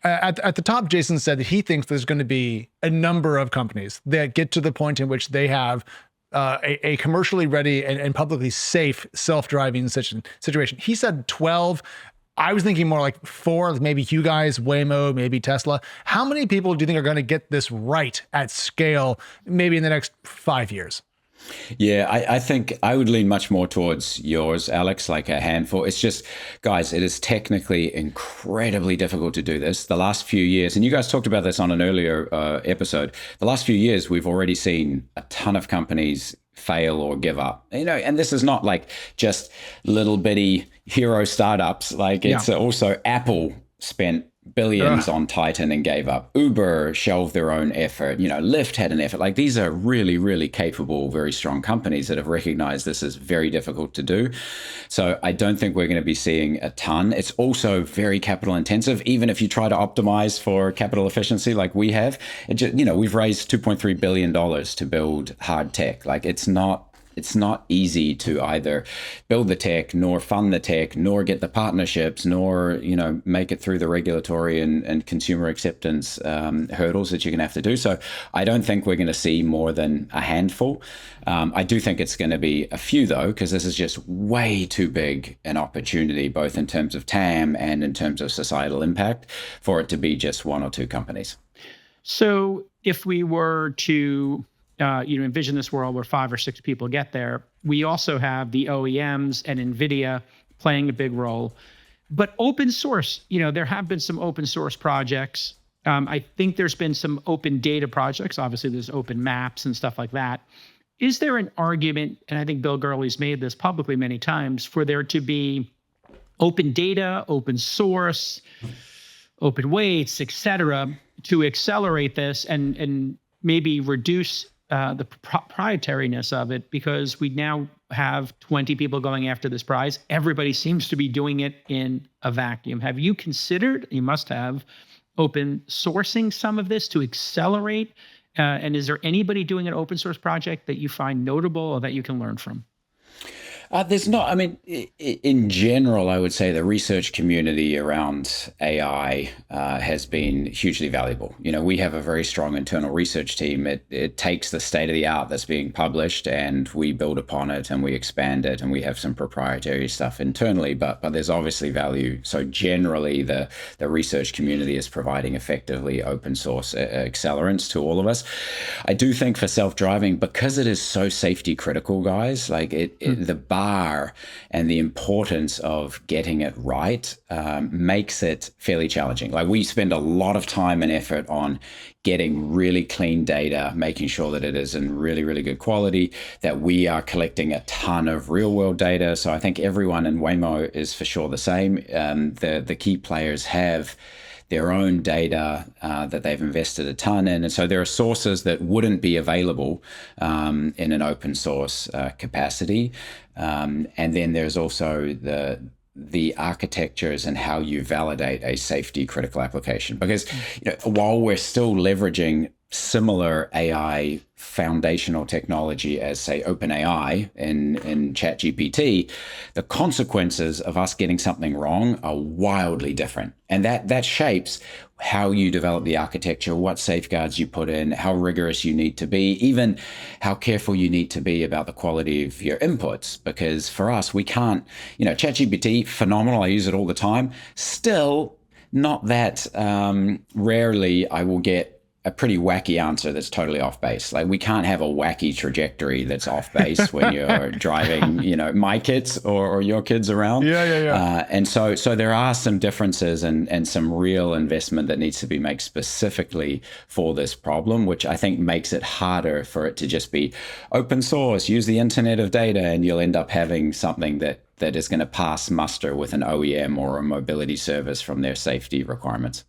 at the top, Jason said that he thinks there's going to be a number of companies that get to the point in which they have a commercially ready and publicly safe self-driving situation. He said 12. I was thinking more like 4, maybe you guys, Waymo, maybe Tesla. How many people do you think are going to get this right at scale, maybe in the next 5 years? Yeah, I think I would lean much more towards yours, Alex, like a handful. It's just, guys, it is technically incredibly difficult to do this. The last few years, and you guys talked about this on an earlier episode, the last few years, we've already seen a ton of companies fail or give up. And this is not like just little bitty hero startups. Like it's also Apple spent billions on Titan and gave up. Uber shelved their own effort. Lyft had an effort. Like these are really, really capable, very strong companies that have recognized this is very difficult to do. So I don't think we're going to be seeing a ton. It's also very capital intensive. Even if you try to optimize for capital efficiency like we have, we've raised $2.3 billion to build hard tech. Like it's not easy to either build the tech, nor fund the tech, nor get the partnerships, nor make it through the regulatory and consumer acceptance hurdles that you're going to have to do. So I don't think we're going to see more than a handful. I do think it's going to be a few, though, because this is just way too big an opportunity, both in terms of TAM and in terms of societal impact, for it to be just 1 or 2 companies. So if we were to envision this world where 5 or 6 people get there, we also have the OEMs and NVIDIA playing a big role. But open source, there have been some open source projects. I think there's been some open data projects. Obviously, there's open maps and stuff like that. Is there an argument, and I think Bill Gurley's made this publicly many times, for there to be open data, open source, open weights, et cetera, to accelerate this and maybe reduce the proprietariness of it, because we now have 20 people going after this prize. Everybody seems to be doing it in a vacuum. Have you considered, you must have, open sourcing some of this to accelerate? And is there anybody doing an open source project that you find notable or that you can learn from? There's not, in general, I would say the research community around AI has been hugely valuable. We have a very strong internal research team. It takes the state of the art that's being published and we build upon it and we expand it, and we have some proprietary stuff internally, but there's obviously value. So generally the research community is providing effectively open source accelerants to all of us. I do think for self-driving, because it is so safety critical, guys, like the bar and the importance of getting it right makes it fairly challenging. Like we spend a lot of time and effort on getting really clean data, making sure that it is in really, really good quality, that we are collecting a ton of real world data. So I think everyone in Waymo is for sure the same. The key players have their own data that they've invested a ton in. And so there are sources that wouldn't be available in an open source capacity. And then there's also the architectures and how you validate a safety critical application. Because while we're still leveraging similar AI foundational technology as, say, OpenAI in ChatGPT, the consequences of us getting something wrong are wildly different. And that shapes how you develop the architecture, what safeguards you put in, how rigorous you need to be, even how careful you need to be about the quality of your inputs. Because for us, we can't, ChatGPT, phenomenal, I use it all the time. Still, not that rarely I will get a pretty wacky answer that's totally off base. Like we can't have a wacky trajectory that's off base when you're driving, my kids or your kids around. Yeah. And so there are some differences and some real investment that needs to be made specifically for this problem, which I think makes it harder for it to just be open source, use the Internet of Data, and you'll end up having something that is going to pass muster with an OEM or a mobility service from their safety requirements.